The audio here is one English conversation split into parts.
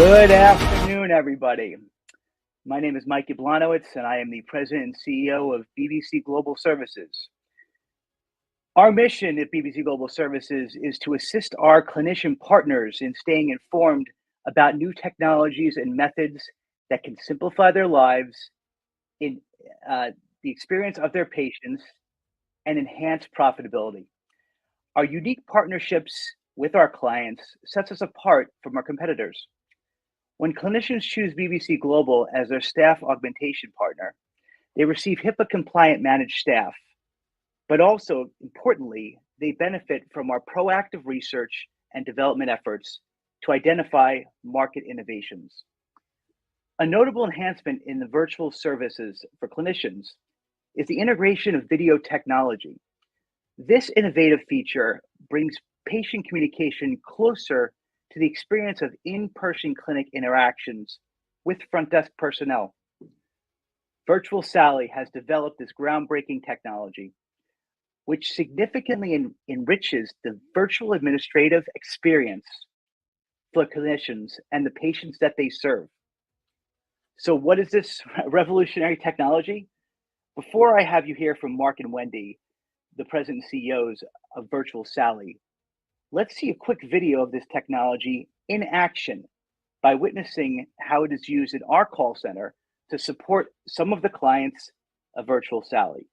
Good afternoon, everybody. My name is Mike Yablonowitz, and I am the President and CEO of BBC Global Services. Our mission at BBC Global Services is to assist our clinician partners in staying informed about new technologies and methods that can simplify their lives, in the experience of their patients, and enhance profitability. Our unique partnerships with our clients sets us apart from our competitors. When clinicians choose BBC Global as their staff augmentation partner, they receive HIPAA-compliant managed staff, but also, importantly, they benefit from our proactive research and development efforts to identify market innovations. A notable enhancement in the virtual services for clinicians is the integration of video technology. This innovative feature brings patient communication closer to the experience of in-person clinic interactions with front desk personnel. Virtual Sally has developed this groundbreaking technology, which significantly enriches the virtual administrative experience for clinicians and the patients that they serve. So what is this revolutionary technology? Before I have you hear from Mark and Wendy, the president and CEOs of Virtual Sally, let's see a quick video of this technology in action by witnessing how it is used in our call center to support some of the clients of Virtual Sally.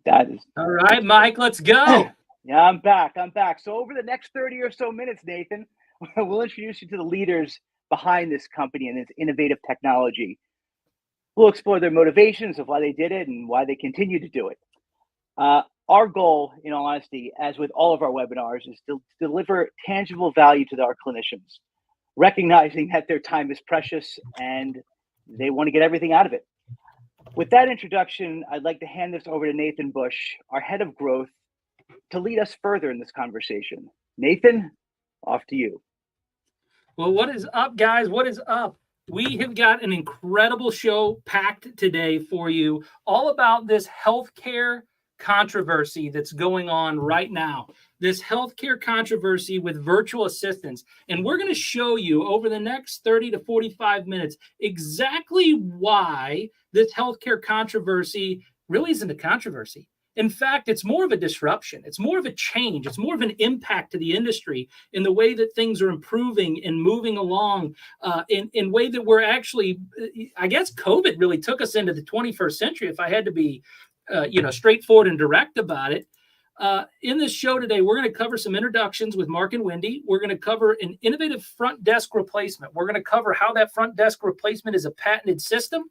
That is all right, Mike, let's go. Yeah, I'm back. So over the next 30 or so minutes, Nathan, we'll introduce you to the leaders behind this company and its innovative technology. We'll explore their motivations of why they did it and why they continue to do it. Our goal, in all honesty, as with all of our webinars, is to deliver tangible value to our clinicians, recognizing that their time is precious and they want to get everything out of it. With that introduction, I'd like to hand this over to Nathan Bush, our head of growth, to lead us further in this conversation. Nathan, off to you. Well, what is up, guys? What is up? We have got an incredible show packed today for you, all about this healthcare controversy that's going on right now. This healthcare controversy with virtual assistants. And we're going to show you over the next 30 to 45 minutes exactly why this healthcare controversy really isn't a controversy. In fact, it's more of a disruption. It's more of a change. It's more of an impact to the industry in the way that things are improving and moving along in way that we're actually, I guess COVID really took us into the 21st century, if I had to be straightforward and direct about it. In this show today, we're going to cover some introductions with Mark and Wendy. We're going to cover an innovative front desk replacement. We're going to cover how that front desk replacement is a patented system.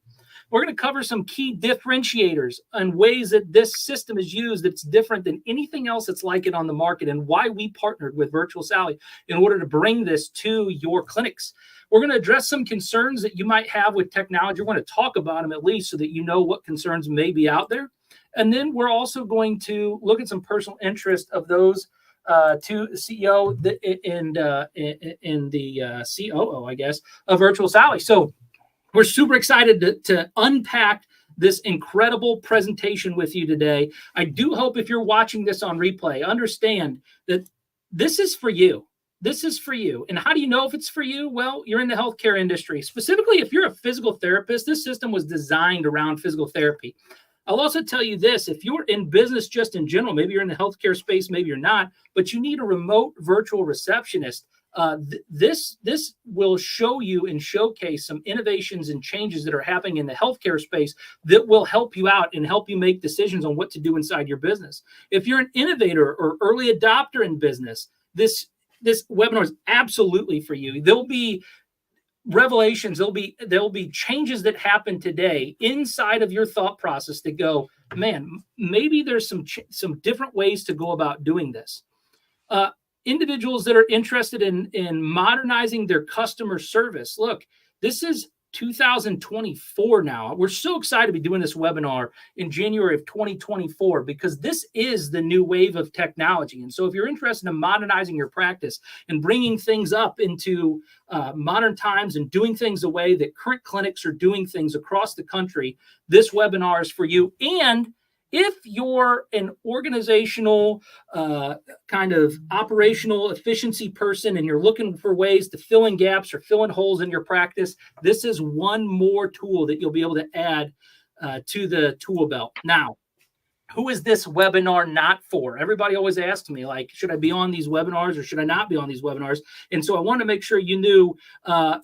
We're going to cover some key differentiators and ways that this system is used that's different than anything else that's like it on the market, and why we partnered with Virtual Sally in order to bring this to your clinics. We're going to address some concerns that you might have with technology. We're going to talk about them at least so that you know what concerns may be out there. And then we're also going to look at some personal interest of those to the CEO and the COO, I guess, of Virtual Sally. So we're super excited to unpack this incredible presentation with you today. I do hope if you're watching this on replay, understand that this is for you. this is for you. And how do you know if it's for you? Well, you're in the healthcare industry. Specifically, if you're a physical therapist, this system was designed around physical therapy. I'll also tell you this, if you're in business just in general, maybe you're in the healthcare space, maybe you're not, but you need a remote virtual receptionist. This will show you and showcase some innovations and changes that are happening in the healthcare space that will help you out and help you make decisions on what to do inside your business. If you're an innovator or early adopter in business, this webinar is absolutely for you. There'll be revelations, there'll be changes that happen today inside of your thought process that go, man, maybe there's some different ways to go about doing this. Individuals that are interested in modernizing their customer service. Look, this is 2024 now. We're so excited to be doing this webinar in January of 2024 because this is the new wave of technology. And so if you're interested in modernizing your practice and bringing things up into modern times and doing things the way that current clinics are doing things across the country, this webinar is for you. And if you're an organizational kind of operational efficiency person and you're looking for ways to fill in gaps or fill in holes in your practice, this is one more tool that you'll be able to add to the tool belt. Now, who is this webinar not for? Everybody always asks me, like, should I be on these webinars or should I not be on these webinars? And so I want to make sure you knew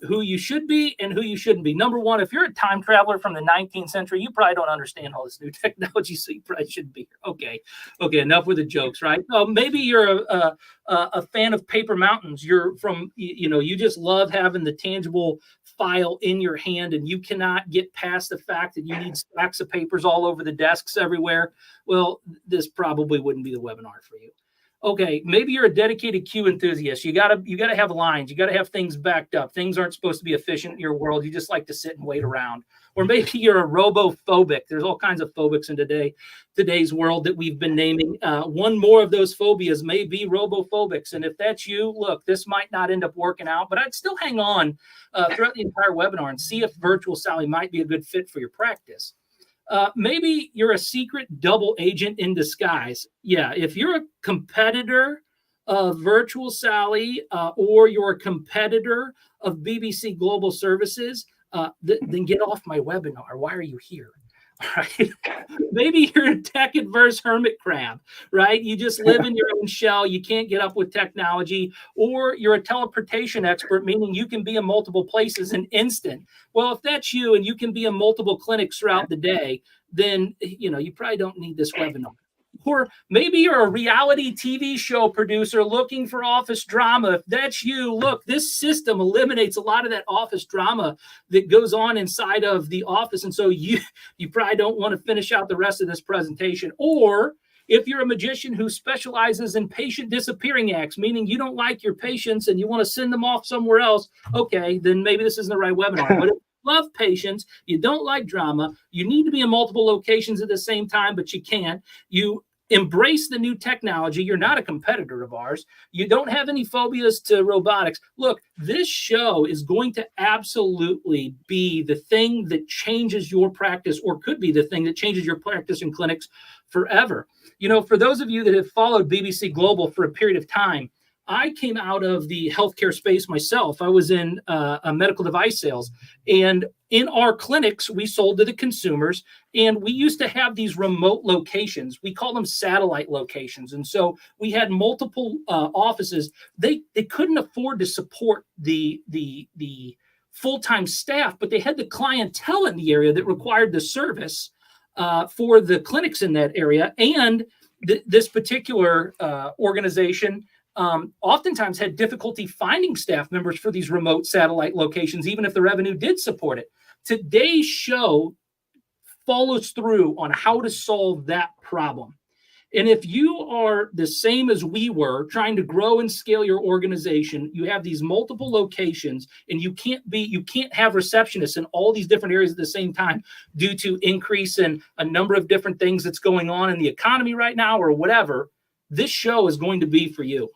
who you should be and who you shouldn't be. Number one, if you're a time traveler from the 19th century, you probably don't understand all this new technology, so you probably shouldn't be here. Okay, enough with the jokes, right? Maybe you're a fan of paper mountains. You're from, you just love having the tangible file in your hand and you cannot get past the fact that you need stacks of papers all over the desks everywhere. Well, this probably wouldn't be the webinar for you. Okay, maybe you're a dedicated Q enthusiast. You gotta have lines. You gotta have things backed up. Things aren't supposed to be efficient in your world. You just like to sit and wait around. Or maybe you're a robophobic. There's all kinds of phobics in today's world that we've been naming. One more of those phobias may be robophobics. And if that's you, look, this might not end up working out, but I'd still hang on throughout the entire webinar and see if Virtual Sally might be a good fit for your practice. Maybe you're a secret double agent in disguise. Yeah, if you're a competitor of Virtual Sally or you're a competitor of BBC Global Services, then get off my webinar. Why are you here? All right. Maybe you're a tech adverse hermit crab, right? You just live in your own shell. You can't get up with technology. Or you're a teleportation expert, meaning you can be in multiple places in instant. Well, if that's you and you can be in multiple clinics throughout the day, then you probably don't need this webinar. Or maybe you're a reality TV show producer looking for office drama. If that's you, look, this system eliminates a lot of that office drama that goes on inside of the office. And so you probably don't want to finish out the rest of this presentation. Or if you're a magician who specializes in patient disappearing acts, meaning you don't like your patients and you want to send them off somewhere else, okay, then maybe this isn't the right webinar. But if you love patients, you don't like drama, you need to be in multiple locations at the same time, but you can't. You embrace the new technology. You're not a competitor of ours. You don't have any phobias to robotics. Look, this show is going to absolutely be the thing that changes your practice, or could be the thing that changes your practice in clinics forever. For those of you that have followed BBC Global for a period of time, I came out of the healthcare space myself. I was in a medical device sales, and in our clinics, we sold to the consumers, and we used to have these remote locations. We call them satellite locations. And so we had multiple offices. They couldn't afford to support the full-time staff, but they had the clientele in the area that required the service for the clinics in that area. And this particular organization oftentimes had difficulty finding staff members for these remote satellite locations, even if the revenue did support it. Today's show follows through on how to solve that problem. And if you are the same as we were, trying to grow and scale your organization, you have these multiple locations, and you can't have receptionists in all these different areas at the same time due to increase in a number of different things that's going on in the economy right now or whatever, this show is going to be for you.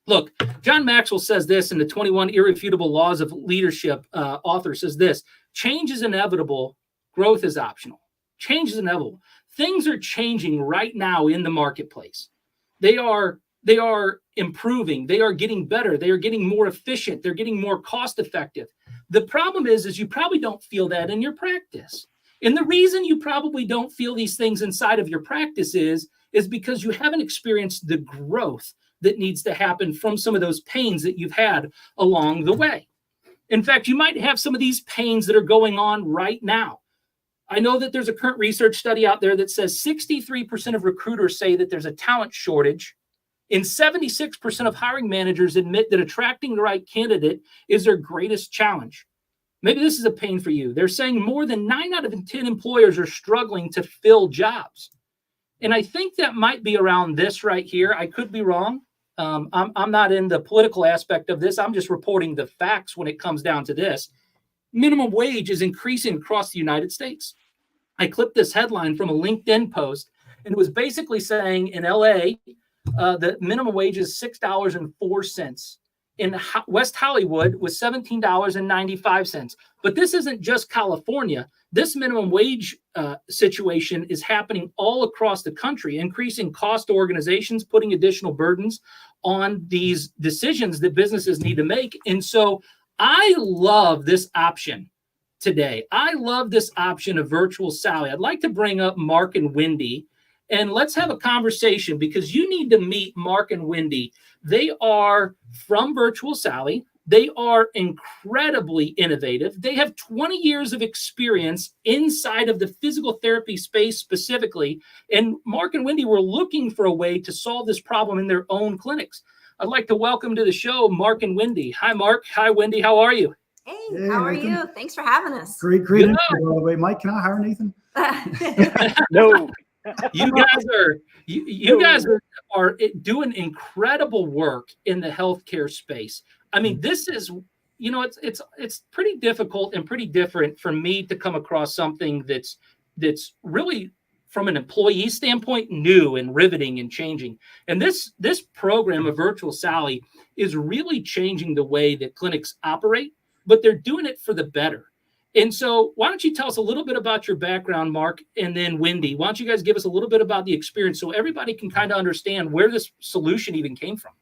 Look, John Maxwell says this in the 21 Irrefutable Laws of Leadership. Author says this: change is inevitable, growth is optional. Change is inevitable. Things are changing right now in the marketplace. They are They are improving. They are getting better. They are getting more efficient. They're getting more cost effective. The problem is you probably don't feel that in your practice. And the reason you probably don't feel these things inside of your practice is because you haven't experienced the growth that needs to happen from some of those pains that you've had along the way. In fact, you might have some of these pains that are going on right now. I know that there's a current research study out there that says 63% of recruiters say that there's a talent shortage, and 76% of hiring managers admit that attracting the right candidate is their greatest challenge. Maybe this is a pain for you. They're saying more than 9 out of 10 employers are struggling to fill jobs. And I think that might be around this right here. I could be wrong. I'm not in the political aspect of this. I'm just reporting the facts when it comes down to this. Minimum wage is increasing across the United States. I clipped this headline from a LinkedIn post, and it was basically saying in LA, the minimum wage is $6.04. In West Hollywood was $17.95. But this isn't just California. This minimum wage situation is happening all across the country, increasing cost to organizations, putting additional burdens on these decisions that businesses need to make. And so I love this option today. I love this option of Virtual Sally. I'd like to bring up Mark and Wendy, and let's have a conversation because you need to meet Mark and Wendy. They are from Virtual Sally. They are incredibly innovative. They have 20 years of experience inside of the physical therapy space specifically. And Mark and Wendy were looking for a way to solve this problem in their own clinics. I'd like to welcome to the show Mark and Wendy. Hi, Mark. Hi, Wendy. How are you? Hey, how are you? Thanks for having us. Great intro, by the way. Mike, can I hire Nathan? No. You guys are doing incredible work in the healthcare space. I mean, this is, it's pretty difficult and pretty different for me to come across something that's really, from an employee standpoint, new and riveting and changing. And this program of Virtual Sally is really changing the way that clinics operate, but they're doing it for the better. And so why don't you tell us a little bit about your background, Mark, and then Wendy? Why don't you guys give us a little bit about the experience so everybody can kind of understand where this solution even came from?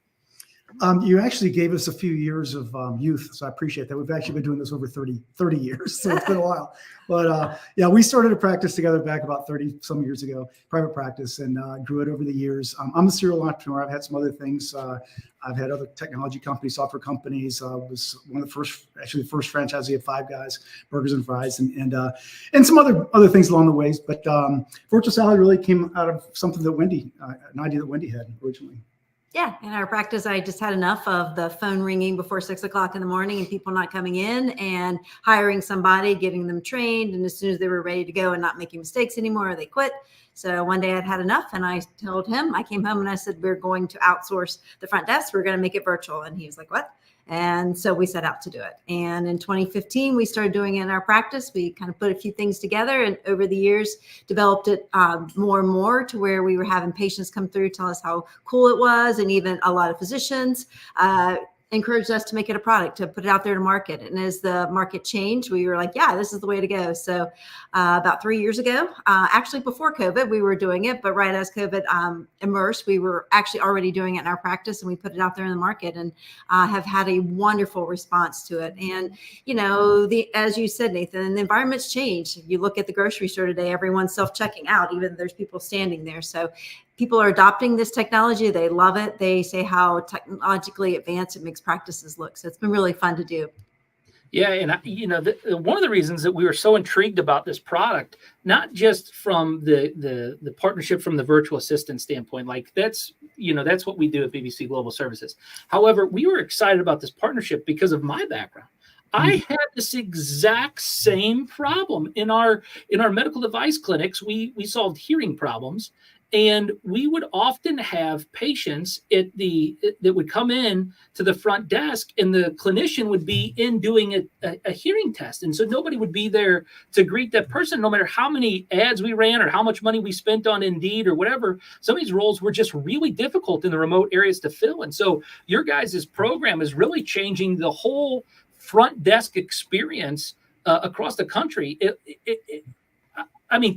You actually gave us a few years of youth, so I appreciate that. We've actually been doing this over 30 years, so it's been a while. But yeah, we started a practice together back about 30 some years ago, private practice, and grew it over the years. I'm a serial entrepreneur. I've had some other things. I've had other technology companies, software companies. Was one of the first franchisee of Five Guys, burgers and fries, and some other things along the ways. But Virtual Sally really came out of something that an idea that Wendy had originally. Yeah, in our practice, I just had enough of the phone ringing before 6 o'clock in the morning and people not coming in and hiring somebody, getting them trained. And as soon as they were ready to go and not making mistakes anymore, they quit. So one day I'd had enough and I told him, I came home and I said, we're going to outsource the front desk. We're going to make it virtual. And he was like, what? And so we set out to do it. And in 2015, we started doing it in our practice. We kind of put a few things together and over the years developed it more and more to where we were having patients come through, tell us how cool it was. And even a lot of physicians encouraged us to make it a product, to put it out there to market. And as the market changed, we were like, yeah, this is the way to go. So about 3 years ago, actually before COVID, we were doing it. But right as COVID immersed, we were actually already doing it in our practice and we put it out there in the market and have had a wonderful response to it. And, as you said, Nathan, the environment's changed. If you look at the grocery store today, everyone's self-checking out, even though there's people standing there. So people are adopting this technology. They love it. They say how technologically advanced it makes practices look. So it's been really fun to do. Yeah, and one of the reasons that we were so intrigued about this product, not just from the partnership from the virtual assistant standpoint, like that's what we do at BBC Global Services. However, we were excited about this partnership because of my background. I had this exact same problem in our medical device clinics. We solved hearing problems. And we would often have patients that would come in to the front desk and the clinician would be in doing a hearing test. And so nobody would be there to greet that person, no matter how many ads we ran or how much money we spent on Indeed or whatever. Some of these roles were just really difficult in the remote areas to fill. And so your guys' program is really changing the whole front desk experience across the country.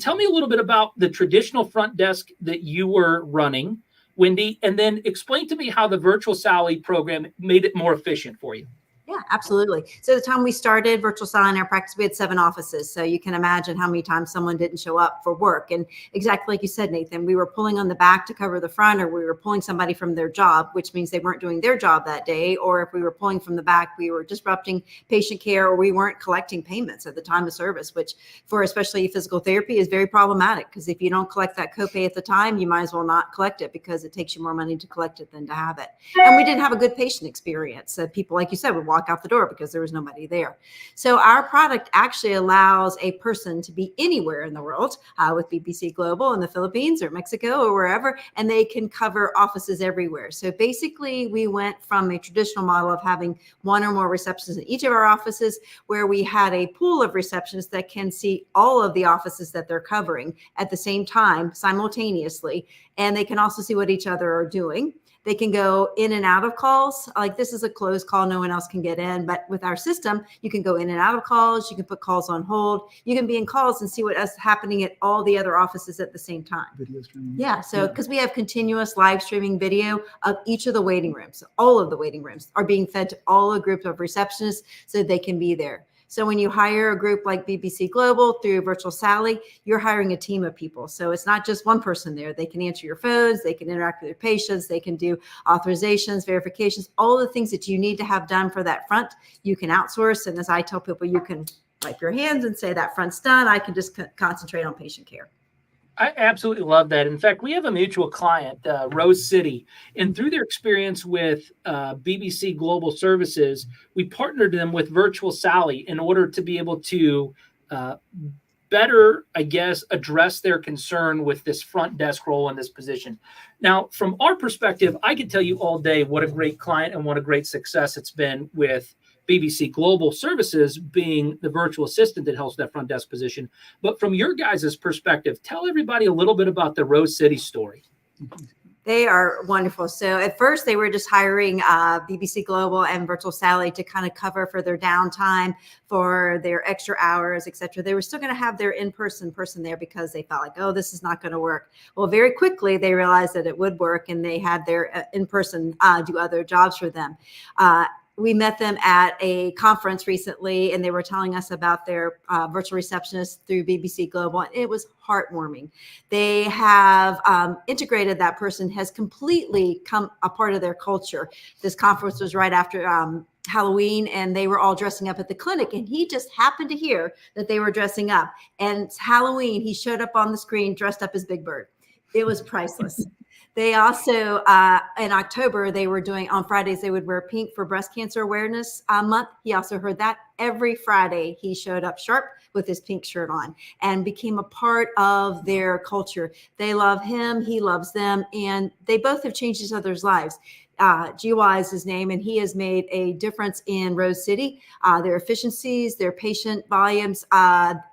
Tell me a little bit about the traditional front desk that you were running Wendy, and then explain to me how the virtual Sally program made it more efficient for you. Yeah, absolutely. So the time we started Virtual Sally in our practice, we had 7 offices. So you can imagine how many times someone didn't show up for work. And exactly like you said, Nathan, we were pulling on the back to cover the front, or we were pulling somebody from their job, which means they weren't doing their job that day. Or if we were pulling from the back, we were disrupting patient care, or we weren't collecting payments at the time of service, which for especially physical therapy is very problematic, because if you don't collect that copay at the time, you might as well not collect it, because it takes you more money to collect it than to have it. And we didn't have a good patient experience. So people, like you said, would walk out the door because there was nobody there. So our product actually allows a person to be anywhere in the world with BBC Global in the Philippines or Mexico or wherever, and they can cover offices everywhere. So basically, we went from a traditional model of having 1 or more receptionists in each of our offices, where we had a pool of receptionists that can see all of the offices that they're covering at the same time, simultaneously, and they can also see what each other are doing. They can go in and out of calls. Like, this is a closed call, no one else can get in. But with our system, you can go in and out of calls. You can put calls on hold. You can be in calls and see what is happening at all the other offices at the same time. Video streaming. Yeah. So because we have continuous live streaming video of each of the waiting rooms, all of the waiting rooms are being fed to all a group of receptionists so they can be there. So when you hire a group like BBC Global through Virtual Sally, you're hiring a team of people. So it's not just one person there. They can answer your phones, they can interact with your patients, they can do authorizations, verifications, all the things that you need to have done for that front, you can outsource. And as I tell people, you can wipe your hands and say that front's done. I can just concentrate on patient care. I absolutely love that. In fact, we have a mutual client, Rose City, and through their experience with BBC Global Services, we partnered them with Virtual Sally in order to be able to better, I guess, address their concern with this front desk role in this position. Now, from our perspective, I can tell you all day what a great client and what a great success it's been with BBC Global Services being the virtual assistant that helps that front desk position. But from your guys' perspective, tell everybody a little bit about the Rose City story. They are wonderful. So at first they were just hiring BBC Global and Virtual Sally to kind of cover for their downtime, for their extra hours, et cetera. They were still going to have their in-person person there because they felt like, oh, this is not going to work. Well, very quickly they realized that it would work, and they had their in-person do other jobs for them. We met them at a conference recently, and they were telling us about their virtual receptionist through BBC Global. And it was heartwarming. They have integrated that person, has completely come a part of their culture. This conference was right after Halloween, and they were all dressing up at the clinic, and he just happened to hear that they were dressing up. And it's Halloween, he showed up on the screen dressed up as Big Bird. It was priceless. They also, in October, they were doing, on Fridays, they would wear pink for Breast Cancer Awareness Month. He also heard that every Friday. He showed up sharp with his pink shirt on and became a part of their culture. They love him. He loves them. And they both have changed each other's lives. GY is his name, and he has made a difference in Rose City, their efficiencies, their patient volumes,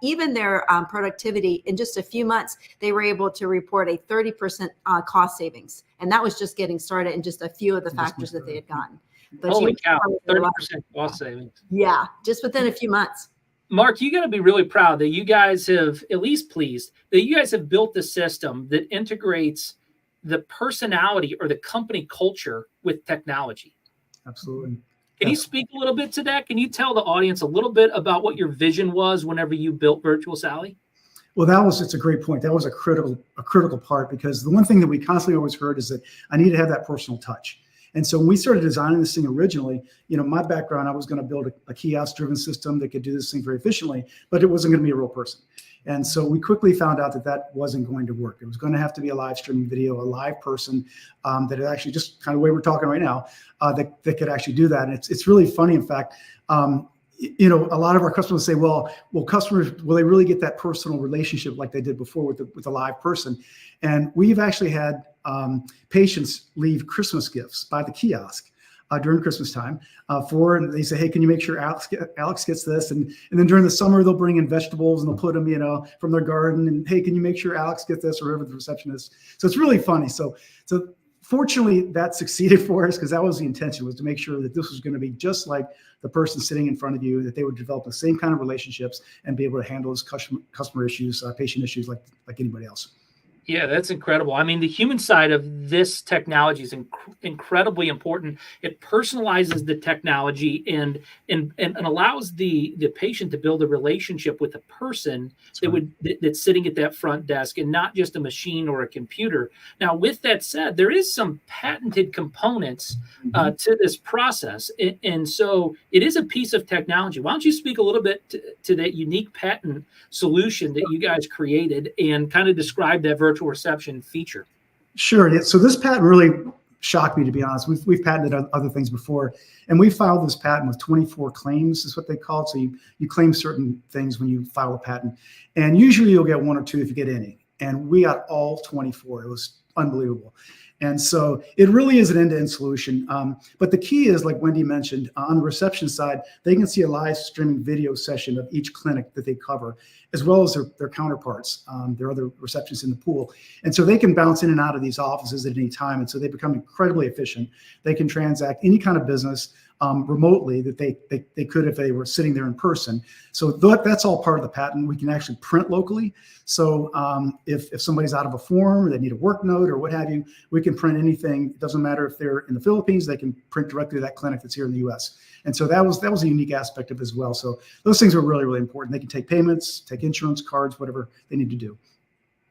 even their productivity. In just a few months, they were able to report a 30% cost savings. And that was just getting started in just a few of the factors that they had gotten. But holy cow, 30% cost savings. Yeah, just within a few months. Mark, you got to be really proud that you guys have, at least pleased, that you guys have built the system that integrates the personality or the company culture with technology. Absolutely. Can you speak a little bit to that? Can you tell the audience a little bit about what your vision was whenever you built Virtual Sally? Well, it's a great point. That was a critical part, because the one thing that we constantly always heard is that I need to have that personal touch. And so when we started designing this thing originally, my background, I was going to build a kiosk-driven system that could do this thing very efficiently, but it wasn't going to be a real person. And so we quickly found out that wasn't going to work. It was going to have to be a live streaming video, a live person that actually, just kind of the way we're talking right now, that could actually do that. And it's really funny, in fact. A lot of our customers say, well, customers, will they really get that personal relationship like they did before with a live person? And we've actually had patients leave Christmas gifts by the kiosk during Christmas time and they say, hey, can you make sure Alex gets this? And then during the summer, they'll bring in vegetables and they'll put them, from their garden. And hey, can you make sure Alex gets this, or whoever the receptionist is? So it's really funny. So fortunately, that succeeded for us, because that was the intention, was to make sure that this was going to be just like the person sitting in front of you, that they would develop the same kind of relationships and be able to handle those customer issues, patient issues like anybody else. Yeah, that's incredible. I mean, the human side of this technology is incredibly important. It personalizes the technology and allows the patient to build a relationship with a person that's sitting at that front desk and not just a machine or a computer. Now, with that said, there is some patented components to this process, and so it is a piece of technology. Why don't you speak a little bit to that unique patent solution that you guys created and kind of describe that virtual reception feature? Sure. So this patent really shocked me, to be honest. We've patented other things before, and we filed this patent with 24 claims, is what they call it. So you claim certain things when you file a patent, and usually you'll get one or two if you get any. And we got all 24. It was unbelievable. And so it really is an end-to-end solution. But the key is, like Wendy mentioned, on the reception side, they can see a live streaming video session of each clinic that they cover, as well as their counterparts, their other receptionists in the pool. And so they can bounce in and out of these offices at any time. And so they become incredibly efficient. They can transact any kind of business remotely that they could if they were sitting there in person. So that's all part of the patent. We can actually print locally. So if somebody's out of a form or they need a work note or what have you, we can print anything. It doesn't matter if they're in the Philippines, they can print directly to that clinic that's here in the US. And so that was a unique aspect of it as well. So those things are really, really important. They can take payments, take insurance cards, whatever they need to do.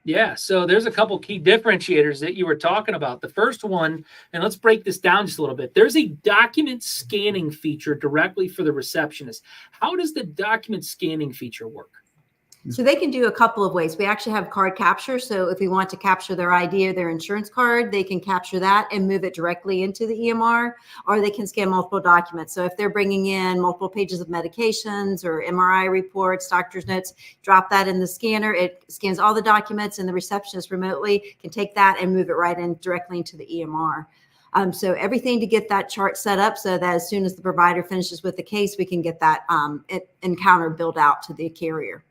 Yeah, so there's a couple key differentiators that you were talking about. The first one, and let's break this down just a little bit. There's a document scanning feature directly for the receptionist. How does the document scanning feature work? So they can do a couple of ways. We actually have card capture. So if we want to capture their ID or their insurance card, they can capture that and move it directly into the EMR, or they can scan multiple documents. So if they're bringing in multiple pages of medications or MRI reports, doctor's notes, drop that in the scanner. It scans all the documents, and the receptionist remotely can take that and move it right in directly into the EMR. So everything to get that chart set up so that as soon as the provider finishes with the case, we can get that encounter built out to the carrier.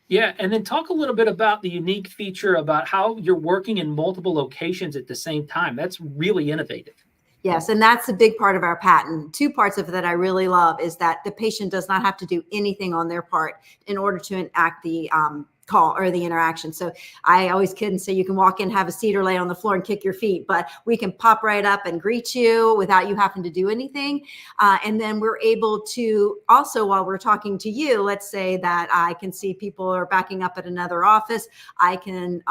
Yeah, and then talk a little bit about the unique feature about how you're working in multiple locations at the same time. That's really innovative. Yes, and that's a big part of our patent. Two parts of it that I really love is that the patient does not have to do anything on their part in order to enact the call or the interaction. So I always kid and say you can walk in, have a seat, or lay on the floor and kick your feet, but we can pop right up and greet you without you having to do anything. And then we're able to also, while we're talking to you, let's say that I can see people are backing up at another office. I can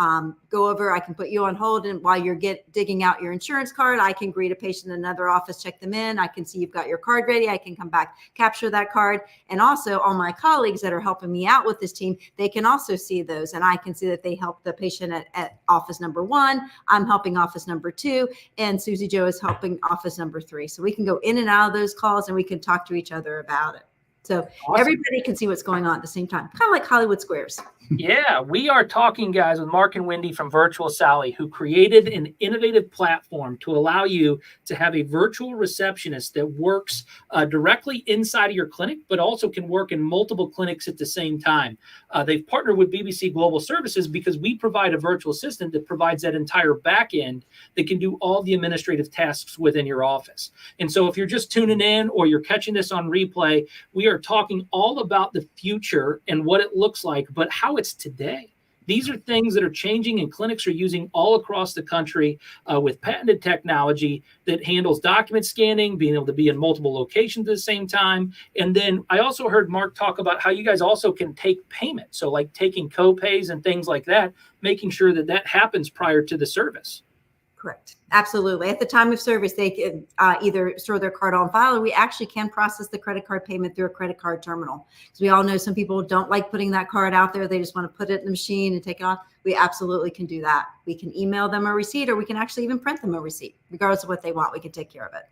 go over, I can put you on hold, and while you're digging out your insurance card, I can greet a patient in another office, check them in. I can see you've got your card ready. I can come back, capture that card. And also all my colleagues that are helping me out with this team, they can also see those, and I can see that they help the patient at office number 1. I'm helping office number 2, and Susie Joe is helping office number 3. So we can go in and out of those calls, and we can talk to each other about it. So awesome. Everybody can see what's going on at the same time, kind of like Hollywood Squares. Yeah, we are talking, guys, with Mark and Wendy from Virtual Sally, who created an innovative platform to allow you to have a virtual receptionist that works directly inside of your clinic, but also can work in multiple clinics at the same time. They've partnered with BBC Global Services because we provide a virtual assistant that provides that entire back end that can do all the administrative tasks within your office. And so if you're just tuning in or you're catching this on replay, we are talking all about the future and what it looks like, but how it's today. These are things that are changing and clinics are using all across the country with patented technology that handles document scanning, being able to be in multiple locations at the same time. And then I also heard Mark talk about how you guys also can take payment. So like taking co-pays and things like that, making sure that that happens prior to the service. Correct. Absolutely. At the time of service, they can either store their card on file, or we actually can process the credit card payment through a credit card terminal. Because we all know some people don't like putting that card out there. They just want to put it in the machine and take it off. We absolutely can do that. We can email them a receipt, or we can actually even print them a receipt. Regardless of what they want, we can take care of it.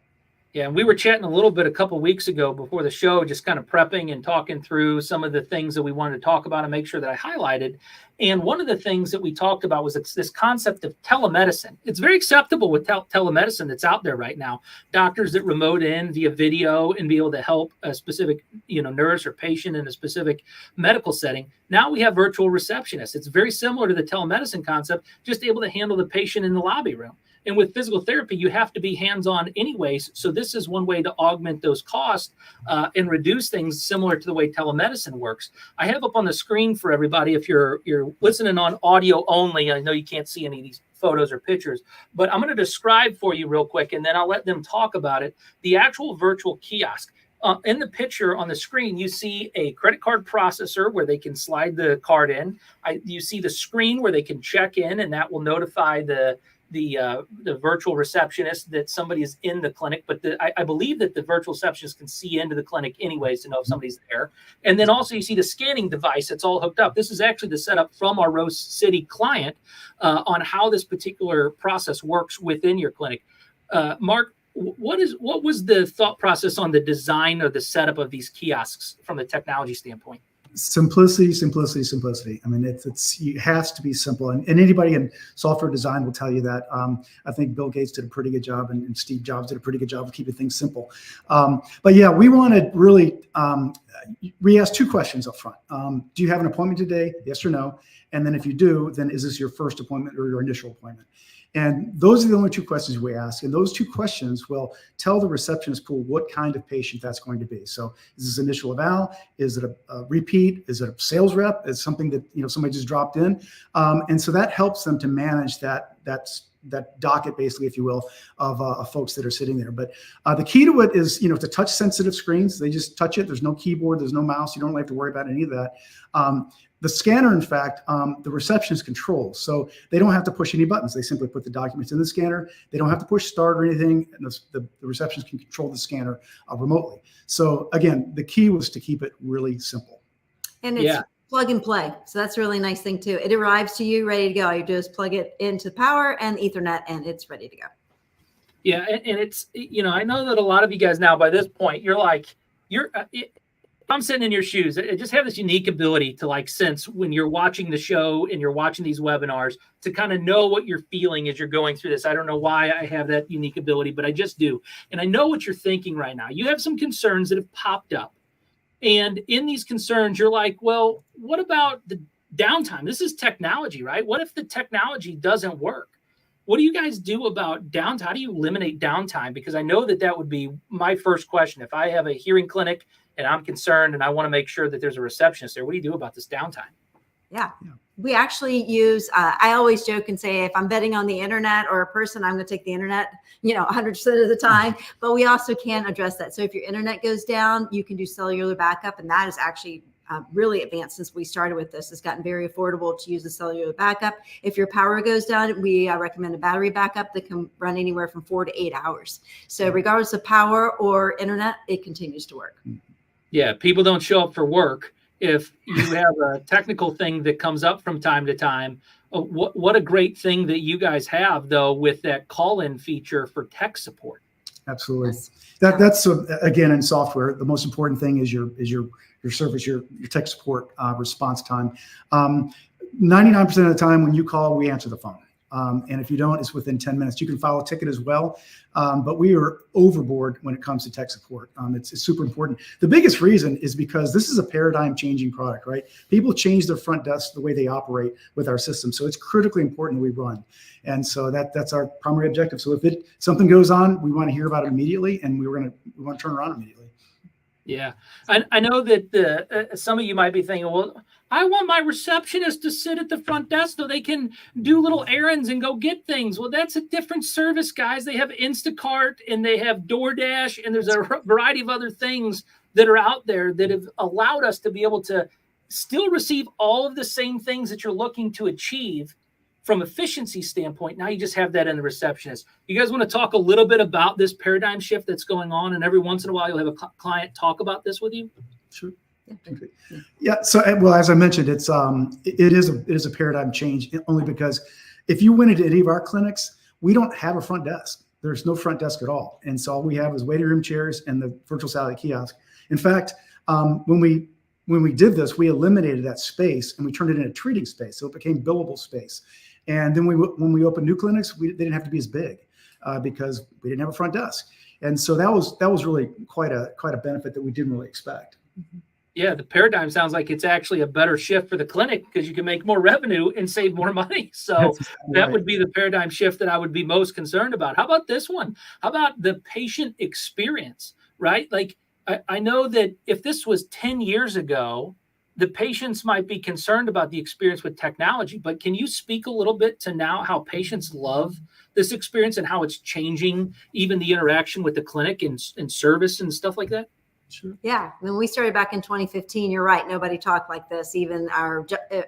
Yeah, and we were chatting a little bit a couple of weeks ago before the show, just kind of prepping and talking through some of the things that we wanted to talk about and make sure that I highlighted. And one of the things that we talked about was this concept of telemedicine. It's very acceptable with telemedicine that's out there right now. Doctors that remote in via video and be able to help a specific, nurse or patient in a specific medical setting. Now we have virtual receptionists. It's very similar to the telemedicine concept, just able to handle the patient in the lobby room. And with physical therapy, you have to be hands-on anyways. So this is one way to augment those costs and reduce things similar to the way telemedicine works. I have up on the screen for everybody, if you're listening on audio only, I know you can't see any of these photos or pictures, but I'm going to describe for you real quick, and then I'll let them talk about it. The actual virtual kiosk. In the picture on the screen, you see a credit card processor where they can slide the card in. You see the screen where they can check in, and that will notify the virtual receptionist that somebody is in the clinic. But I believe that the virtual receptionist can see into the clinic anyways to know if somebody's there. And then also you see the scanning device that's all hooked up. This is actually the setup from our Rose City client on how this particular process works within your clinic. Mark, what was the thought process on the design or the setup of these kiosks from the technology standpoint? Simplicity. I mean, it has to be simple, and anybody in software design will tell you that. I think Bill Gates did a pretty good job, and Steve Jobs did a pretty good job of keeping things simple. But yeah, we wanted really. We asked two questions up front. Do you have an appointment today? Yes or no? And then if you do, then is this your first appointment or your initial appointment? And those are the only two questions we ask. And those two questions will tell the receptionist pool what kind of patient that's going to be. So is this initial eval? Is it a repeat? Is it a sales rep? Is something that somebody just dropped in? And so that helps them to manage that docket, basically, if you will, of folks that are sitting there. But the key to it is, it's a touch sensitive screens. They just touch it. There's no keyboard. There's no mouse. You don't really have to worry about any of that. The scanner, in fact, the receptionist controls. So they don't have to push any buttons. They simply put the documents in the scanner. They don't have to push start or anything. And the receptionist can control the scanner remotely. So again, the key was to keep it really simple. And it's plug and play. So that's a really nice thing too. It arrives to you ready to go. You just plug it into power and Ethernet and it's ready to go. Yeah. And it's, I know that a lot of you guys now by this point, I'm sitting in your shoes. I just have this unique ability to sense when you're watching the show and you're watching these webinars to kind of know what you're feeling as you're going through this. I don't know why I have that unique ability, but I just do. And I know what you're thinking right now. You have some concerns that have popped up. And in these concerns, you're like, well, what about the downtime? This is technology, right? What if the technology doesn't work? What do you guys do about downtime? How do you eliminate downtime? Because I know that would be my first question. If I have a hearing clinic and I'm concerned and I want to make sure that there's a receptionist there, what do you do about this downtime? Yeah. We actually use, I always joke and say, if I'm betting on the internet or a person, I'm going to take the internet, 100% of the time, but we also can address that. So if your internet goes down, you can do cellular backup. And that is actually really advanced since we started with this. It's gotten very affordable to use a cellular backup. If your power goes down, we recommend a battery backup that can run anywhere from 4 to 8 hours. So regardless of power or internet, it continues to work. Yeah, people don't show up for work. If you have a technical thing that comes up from time to time, what a great thing that you guys have, though, with that call-in feature for tech support. Absolutely. That's again, in software, the most important thing is your service, your tech support response time. 99% of the time when you call, we answer the phone. And if you don't, it's within 10 minutes. You can file a ticket as well. But we are overboard when it comes to tech support. It's super important. The biggest reason is because this is a paradigm changing product, right? People change their front desk, the way they operate with our system. So it's critically important that we run. And so that's our primary objective. So if something goes on, we want to hear about it immediately, and we want to turn around immediately. Yeah. I know that some of you might be thinking, well, I want my receptionist to sit at the front desk so they can do little errands and go get things. Well, that's a different service, guys. They have Instacart and they have DoorDash, and there's a variety of other things that are out there that have allowed us to be able to still receive all of the same things that you're looking to achieve from efficiency standpoint. Now you just have that in the receptionist. You guys want to talk a little bit about this paradigm shift that's going on, and every once in a while you'll have a client talk about this with you? Sure. Yeah. So, well, as I mentioned, it is a paradigm change, only because if you went into any of our clinics, we don't have a front desk. There's no front desk at all. And so all we have is waiting room chairs and the virtual satellite kiosk. In fact, when we did this, we eliminated that space and we turned it into a treating space. So it became billable space. And then when we opened new clinics, they didn't have to be as big because we didn't have a front desk. And so that was really quite a benefit that we didn't really expect. Yeah, the paradigm sounds like it's actually a better shift for the clinic because you can make more revenue and save more money. So That's exactly that right. would be the paradigm shift that I would be most concerned about. How about this one? How about the patient experience, right? Like, I know that if this was 10 years ago, the patients might be concerned about the experience with technology, but can you speak a little bit to now how patients love this experience and how it's changing even the interaction with the clinic and service and stuff like that? Sure. Yeah, when we started back in 2015, you're right. Nobody talked like this. Even our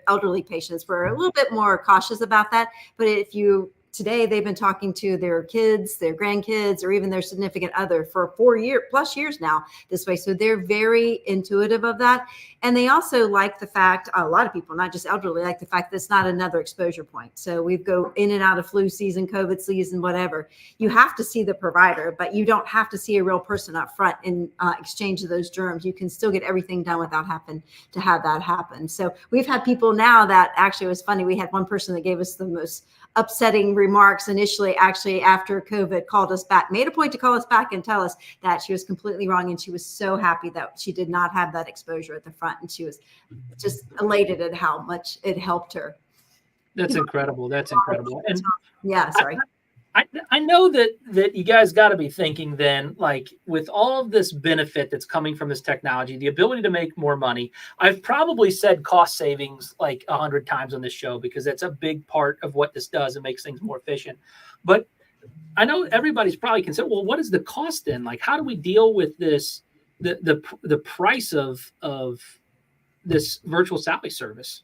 elderly patients were a little bit more cautious about that. But if you today, they've been talking to their kids, their grandkids, or even their significant other for 4+ years now this way. So they're very intuitive of that. And they also like the fact, a lot of people, not just elderly, like the fact that it's not another exposure point. So we go in and out of flu season, COVID season, whatever. You have to see the provider, but you don't have to see a real person up front in exchange of those germs. You can still get everything done without having to have that happen. So we've had people now that actually, it was funny. We had one person that gave us the most upsetting remarks initially, actually after COVID, called us back, made a point to call us back and tell us that she was completely wrong. And she was so happy that she did not have that exposure at the front. And she was just elated at how much it helped her. That's incredible. That's incredible. And yeah, sorry. I know that you guys got to be thinking then, like, with all of this benefit that's coming from this technology, the ability to make more money. I've probably said cost savings like 100 times on this show because that's a big part of what this does. It makes things more efficient. But I know everybody's probably considered, well, what is the cost then? Like, how do we deal with this, the price of this virtual Sally service?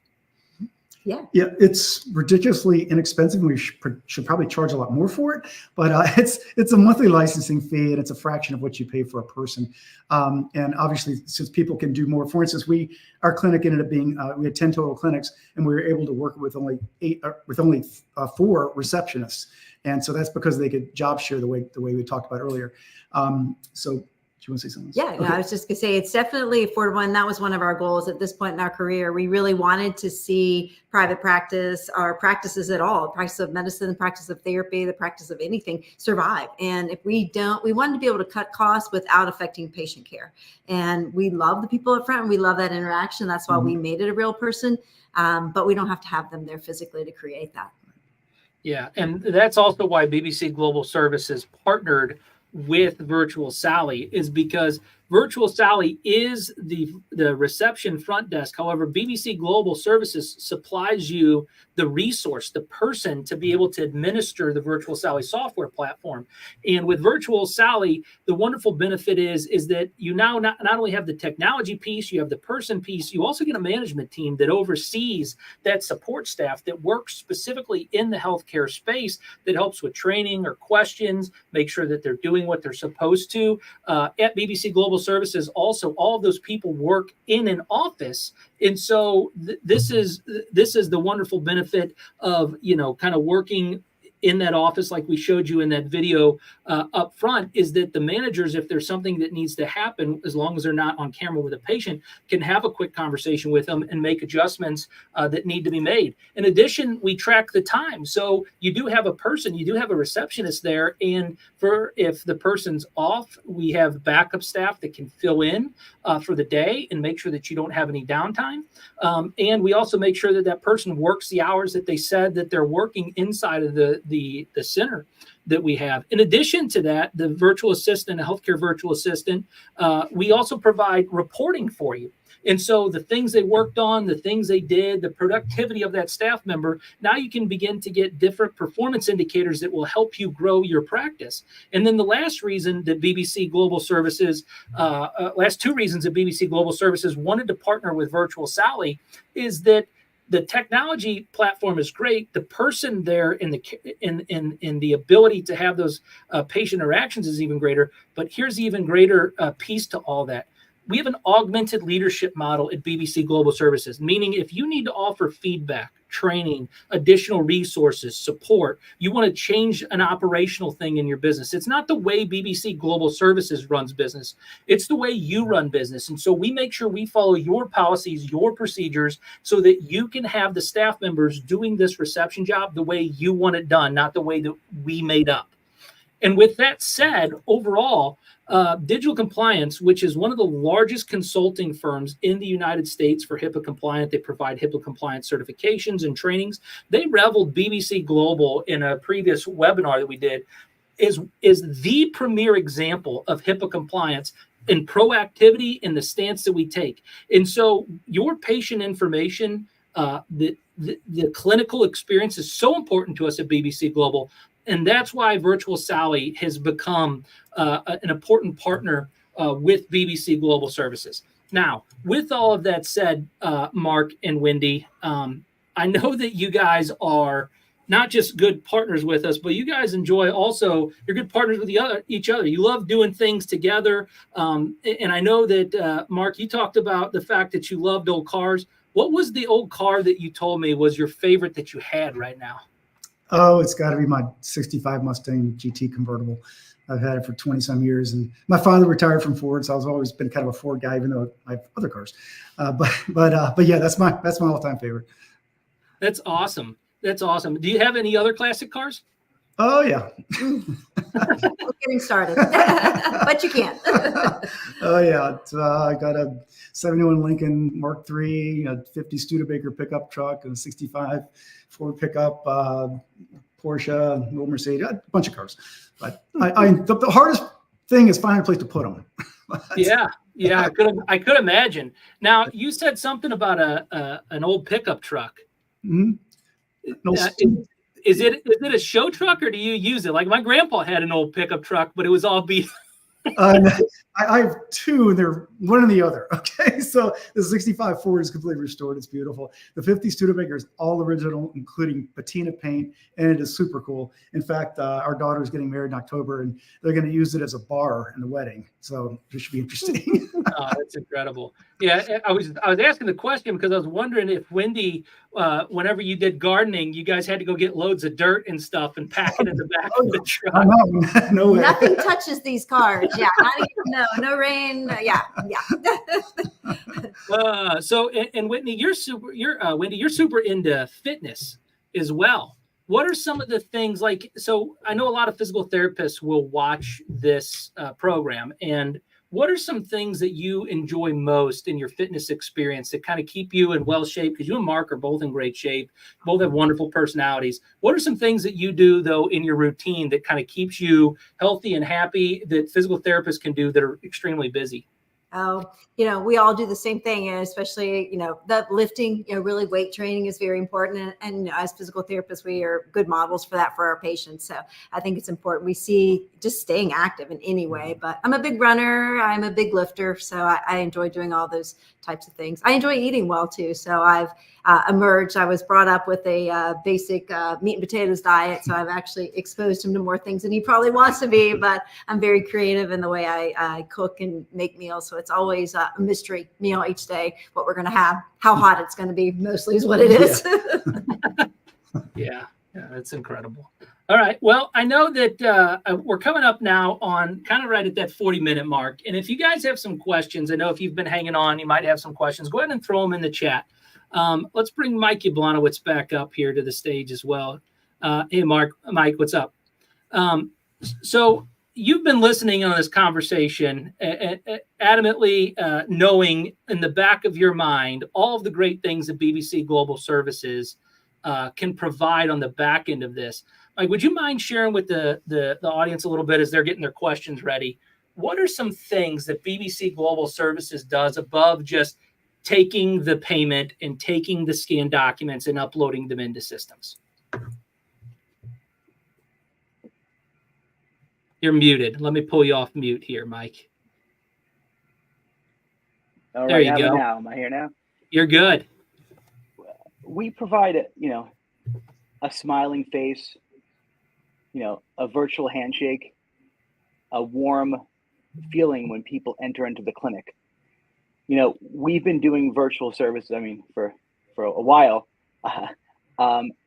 Yeah, it's ridiculously inexpensive. We should probably charge a lot more for it, but it's a monthly licensing fee, and it's a fraction of what you pay for a person. And obviously, since people can do more, for instance, our clinic ended up being we had 10 total clinics, and we were able to work with only 4 receptionists, and so that's because they could job share the way we talked about earlier. So. Do you want to say something? Yeah, okay. No, I was just going to say it's definitely affordable. And that was one of our goals at this point in our career. We really wanted to see private practice, or practices at all, practice of medicine, practice of therapy, the practice of anything survive. And if we don't, we wanted to be able to cut costs without affecting patient care. And we love the people up front and we love that interaction. That's why we made it a real person. But we don't have to have them there physically to create that. Yeah. And that's also why BBC Global Services partnered with Virtual Sally, is because Virtual Sally is the reception front desk. However, BBC Global Services supplies you the resource, the person to be able to administer the Virtual Sally software platform. And with Virtual Sally, the wonderful benefit is that you now not only have the technology piece, you have the person piece, you also get a management team that oversees that support staff that works specifically in the healthcare space, that helps with training or questions, make sure that they're doing what they're supposed to. At BBC Global Services, also all of those people work in an office, and so this is the wonderful benefit of kind of working in that office, like we showed you in that video up front, is that the managers, if there's something that needs to happen, as long as they're not on camera with a patient, can have a quick conversation with them and make adjustments that need to be made. In addition, we track the time. So you do have a receptionist there. And if the person's off, we have backup staff that can fill in for the day and make sure that you don't have any downtime. And we also make sure that person works the hours that they said that they're working inside of the center that we have. In addition to that, the virtual assistant, a healthcare virtual assistant, we also provide reporting for you. And so the things they worked on, the things they did, the productivity of that staff member, now you can begin to get different performance indicators that will help you grow your practice. And then the last reason that BBC Global Services, last 2 reasons that BBC Global Services wanted to partner with Virtual Sally is that the technology platform is great. The person there in the ability to have those patient interactions is even greater. But here's the even greater piece to all that. We have an augmented leadership model at BBC Global Services, meaning if you need to offer feedback, training, additional resources, support, you want to change an operational thing in your business. It's not the way BBC Global Services runs business. It's the way you run business. And so we make sure we follow your policies, your procedures, so that you can have the staff members doing this reception job the way you want it done, not the way that we made up. And with that said, overall, Digital Compliance, which is one of the largest consulting firms in the United States for HIPAA compliant, they provide HIPAA compliant certifications and trainings. They reveled BBC Global in a previous webinar that we did is the premier example of HIPAA compliance in proactivity in the stance that we take. And so your patient information, the clinical experience is so important to us at BBC Global. And that's why Virtual Sally has become an important partner with BBC Global Services. Now, with all of that said, Mark and Wendy, I know that you guys are not just good partners with us, but you guys enjoy also, you're good partners with each other. You love doing things together. And I know that, Mark, you talked about the fact that you loved old cars. What was the old car that you told me was your favorite that you had right now? Oh, it's got to be my 65 Mustang GT convertible. I've had it for 20 some years, and my father retired from Ford, so I've always been kind of a Ford guy, even though I have other cars. But yeah, that's my all-time favorite. That's awesome. That's awesome. Do you have any other classic cars? Oh yeah. We're getting started, but you can. Oh yeah, I got a 71 Lincoln Mark III, a 50 Studebaker pickup truck, and a 65 Ford pickup, Porsche, an old Mercedes, a bunch of cars. But the hardest thing is finding a place to put them. Yeah, I could imagine. Now you said something about an old pickup truck. Mm-hmm. Is it a show truck, or do you use it? Like my grandpa had an old pickup truck, but it was all beat. I have two, and they're one and the other. Okay, so the 65 Ford is completely restored. It's beautiful. The 50 Studebaker is all original, including patina paint, and it is super cool. In fact, our daughter is getting married in October, and they're going to use it as a bar in the wedding. So this should be interesting. Oh, that's incredible. Yeah, I was asking the question because I was wondering if Wendy, whenever you did gardening, you guys had to go get loads of dirt and stuff and pack it in the back of the truck. No way. Nothing touches these cars. Yeah, not even, no rain. Yeah. So Whitney, you're super into fitness as well. What are some of the things like? So I know a lot of physical therapists will watch this program, and what are some things that you enjoy most in your fitness experience that kind of keep you in well shape? Because you and Mark are both in great shape, both have wonderful personalities. What are some things that you do, though, in your routine that kind of keeps you healthy and happy that physical therapists can do that are extremely busy? Oh, we all do the same thing, and especially, the lifting, really weight training is very important. And as physical therapists, we are good models for that for our patients. So I think it's important. We see just staying active in any way, but I'm a big runner. I'm a big lifter. So I enjoy doing all those types of things. I enjoy eating well too. So I've emerged. I was brought up with a basic meat and potatoes diet. So I've actually exposed him to more things than he probably wants to be, but I'm very creative in the way I cook and make meals. So it's always a mystery meal each day, what we're going to have, how hot it's going to be mostly is what it is. Yeah, that's incredible. All right. Well, I know that we're coming up now on kind of right at that 40-minute mark. And if you guys have some questions, I know if you've been hanging on, you might have some questions. Go ahead and throw them in the chat. Let's bring Mike Yablonowitz back up here to the stage as well. Hey, Mike, what's up? So you've been listening on this conversation, adamantly knowing in the back of your mind all of the great things that BBC Global Services can provide on the back end of this. Mike, would you mind sharing with the audience a little bit as they're getting their questions ready? What are some things that BBC Global Services does above just taking the payment and taking the scanned documents and uploading them into systems? You're muted. Let me pull you off mute here, Mike. All right, there you go. Now, am I here now? You're good. We provide a smiling face, a virtual handshake, a warm feeling when people enter into the clinic. We've been doing virtual services, for a while.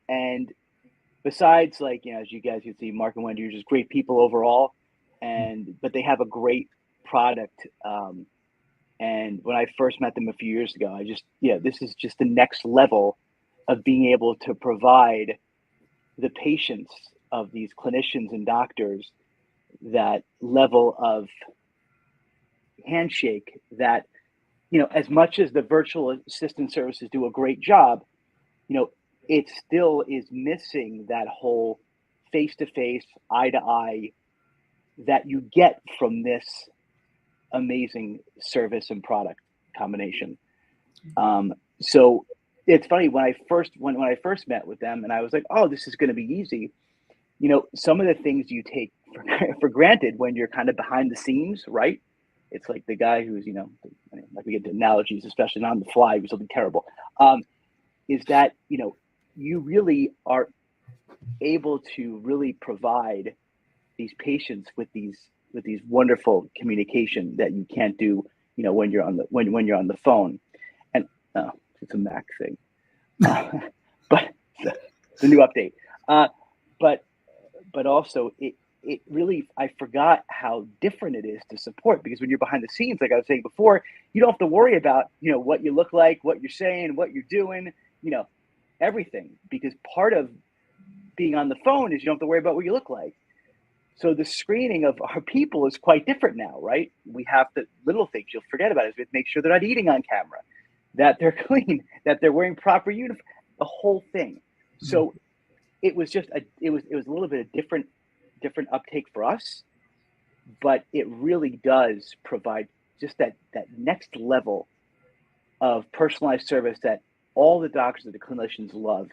And besides, as you guys can see, Mark and Wendy are just great people overall, but they have a great product. And when I first met them a few years ago, this is just the next level of being able to provide the patients of these clinicians and doctors that level of handshake that, as much as the virtual assistant services do a great job, it still is missing that whole face-to-face, eye-to-eye that you get from this amazing service and product combination. So it's funny, when I first met with them, and I was like, oh, this is going to be easy. Some of the things you take for granted when you're kind of behind the scenes, right? It's like the guy who's, like we get to analogies, especially not on the fly, with something terrible, is that, you really are able to really provide these patients with these wonderful communication that you can't do, when you're on the phone. And it's a Mac thing, but the new update. But also it really, I forgot how different it is to support, because when you're behind the scenes, like I was saying before, you don't have to worry about, what you look like, what you're saying, what you're doing, everything, because part of being on the phone is you don't have to worry about what you look like. So the screening of our people is quite different now, right? We have the little things you'll forget about is we have to make sure they're not eating on camera, that they're clean, that they're wearing proper uniform, the whole thing. So it was just it was a little bit of different uptake for us, but it really does provide just that next level of personalized service that all the doctors and the clinicians love.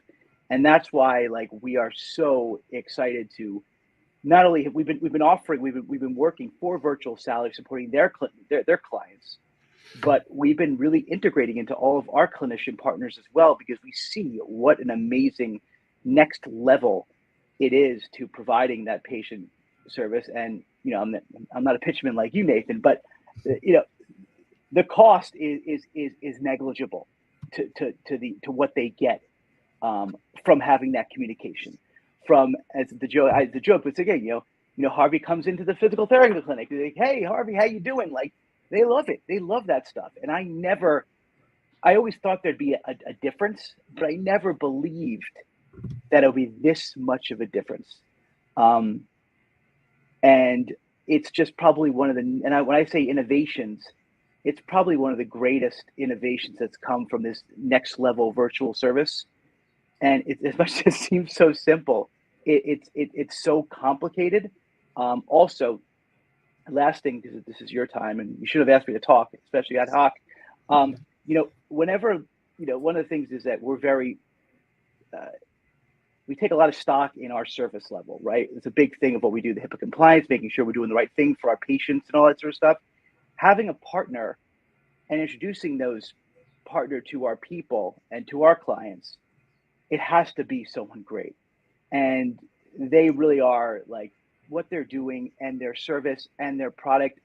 And that's why, like, we are so excited to not only have we've been working for Virtual Salary, supporting their clients, but we've been really integrating into all of our clinician partners as well, because we see what an amazing next level it is to providing that patient service. And I'm not a pitchman like you, Nathan, but the cost is negligible to what they get from having that communication. From, as the joke, but again, Harvey comes into the physical therapy clinic. They're like, hey, Harvey, how you doing? Like, they love it. They love that stuff. And I always thought there'd be a difference, but I never believed that it would be this much of a difference. And it's just probably one of the, when I say innovations, it's probably one of the greatest innovations that's come from this next level virtual service. And as much as it seems so simple, it's so complicated. Also, last thing, because this is your time, and you should have asked me to talk, especially ad hoc. Whenever, one of the things is that we're very, we take a lot of stock in our service level, right? It's a big thing of what we do, the HIPAA compliance, making sure we're doing the right thing for our patients and all that sort of stuff. Having a partner and introducing those partner to our people and to our clients, it has to be someone great. And they really are, like, what they're doing and their service and their product,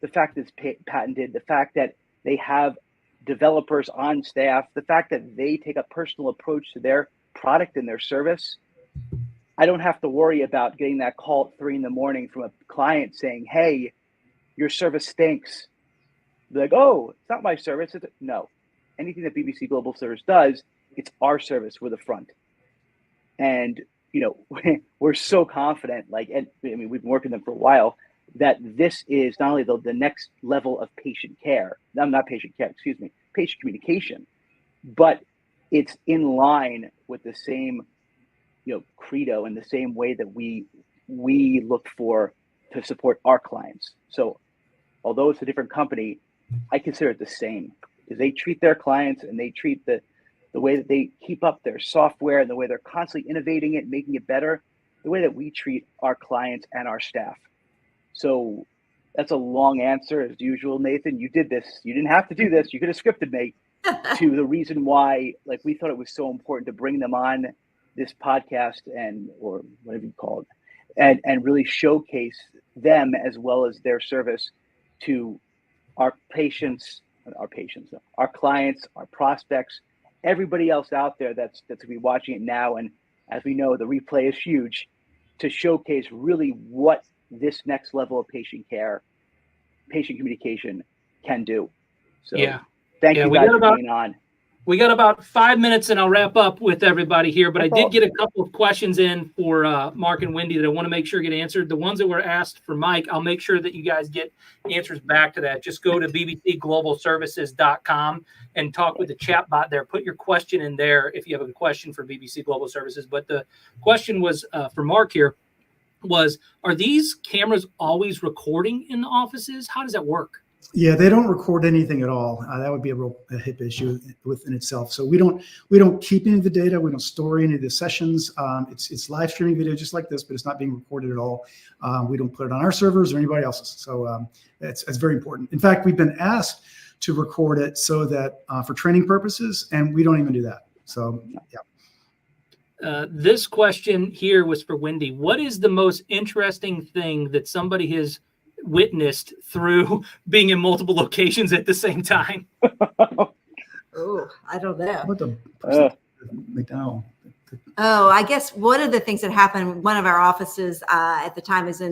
the fact that it's patented, the fact that they have developers on staff, the fact that they take a personal approach to their product and their service. I don't have to worry about getting that call at 3 a.m. from a client saying, hey, your service stinks. They're like, oh, it's not my service. No, anything that BBC Global Service does, it's our service. We're the front. And, we're so confident, we've been working with them for a while, that this is not only the next level of patient care, patient communication, but it's in line with the same, credo and the same way that we look for to support our clients. So although it's a different company, I consider it the same, because they treat their clients and they treat the way that they keep up their software and the way they're constantly innovating it, making it better, the way that we treat our clients and our staff. So that's a long answer as usual, Nathan. You did this. You didn't have to do this. You could have scripted me to the reason why, we thought it was so important to bring them on this podcast or whatever you call it, and really showcase them as well as their service to our clients, our prospects, everybody else out there that's going to be watching it now. And as we know, the replay is huge, to showcase really what this next level of patient care, patient communication can do. So thank you guys for being on. We got about 5 minutes and I'll wrap up with everybody here, but I did get a couple of questions in for Mark and Wendy that I want to make sure get answered. The ones that were asked for Mike, I'll make sure that you guys get answers back to that. Just go to bbcglobalservices.com and talk with the chat bot there. Put your question in there if you have a question for BBC Global Services. But the question was for Mark here was, are these cameras always recording in the offices? How does that work? Yeah, they don't record anything at all. That would be a HIP issue within itself. So we don't keep any of the data. We don't store any of the sessions. It's live streaming video just like this, but it's not being recorded at all. We don't put it on our servers or anybody else's. So it's very important. In fact, we've been asked to record it so that for training purposes, and we don't even do that. So yeah. This question here was for Wendy. What is the most interesting thing that somebody has witnessed through being in multiple locations at the same time? Oh, I don't know. What the McDowell? Oh, I guess one of the things that happened, one of our offices at the time is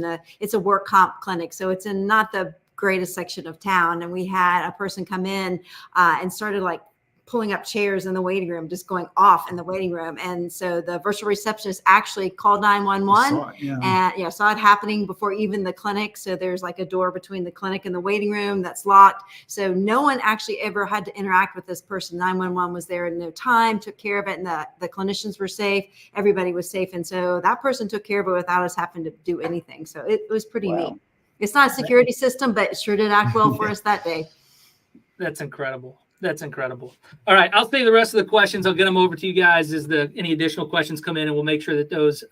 it's a work comp clinic. So it's in not the greatest section of town. And we had a person come in and started like pulling up chairs in the waiting room, just going off in the waiting room. And so the virtual receptionist actually called 911 and saw it happening before even the clinic. So there's like a door between the clinic and the waiting room that's locked. So no one actually ever had to interact with this person. 911 was there in no time, took care of it. And the clinicians were safe. Everybody was safe. And so that person took care of it without us having to do anything. So it was pretty neat. It's not a security system, but it sure did act well for us that day. That's incredible. That's incredible. All right, I'll save the rest of the questions. I'll get them over to you guys as any additional questions come in, and we'll make sure that those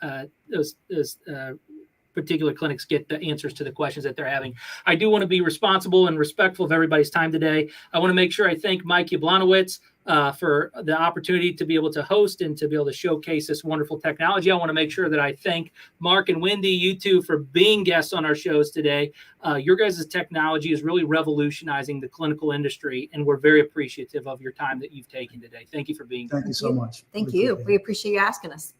particular clinics get the answers to the questions that they're having. I do want to be responsible and respectful of everybody's time today. I want to make sure I thank Mike Jablonowitz for the opportunity to be able to host and to be able to showcase this wonderful technology. I want to make sure that I thank Mark and Wendy, you two, for being guests on our shows today. Your guys' technology is really revolutionizing the clinical industry, and we're very appreciative of your time that you've taken today. Thank you for being here. Thank you so much. Thank you. We appreciate you asking us.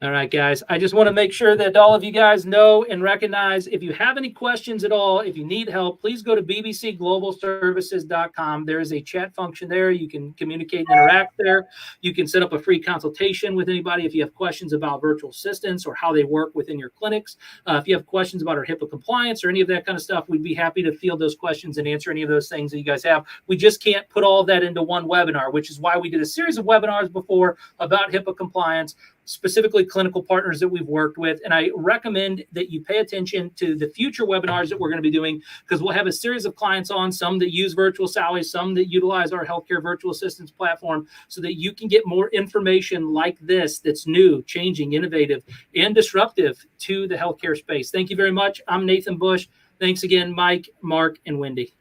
All right, guys. I just want to make sure that all of you guys know and recognize, if you have any questions at all, if you need help, please go to bbcglobalservices.com. There is a chat function there. You can communicate and interact there. You can set up a free consultation with anybody if you have questions about virtual assistants or how they work within your clinics. If you have questions about our HIPAA compliance or any of that kind of stuff, we'd be happy to field those questions and answer any of those things that you guys have. We just can't put all of that into one webinar, which is why we did a series of webinars before about HIPAA compliance, specifically clinical partners that we've worked with. And I recommend that you pay attention to the future webinars that we're going to be doing, because we'll have a series of clients on, some that use virtual salaries, some that utilize our healthcare virtual assistance platform, so that you can get more information like this that's new, changing, innovative, and disruptive to the healthcare space. Thank you very much. I'm Nathan Bush. Thanks again, Mike, Mark, and Wendy.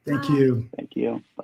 Thank you. Thank you. Bye.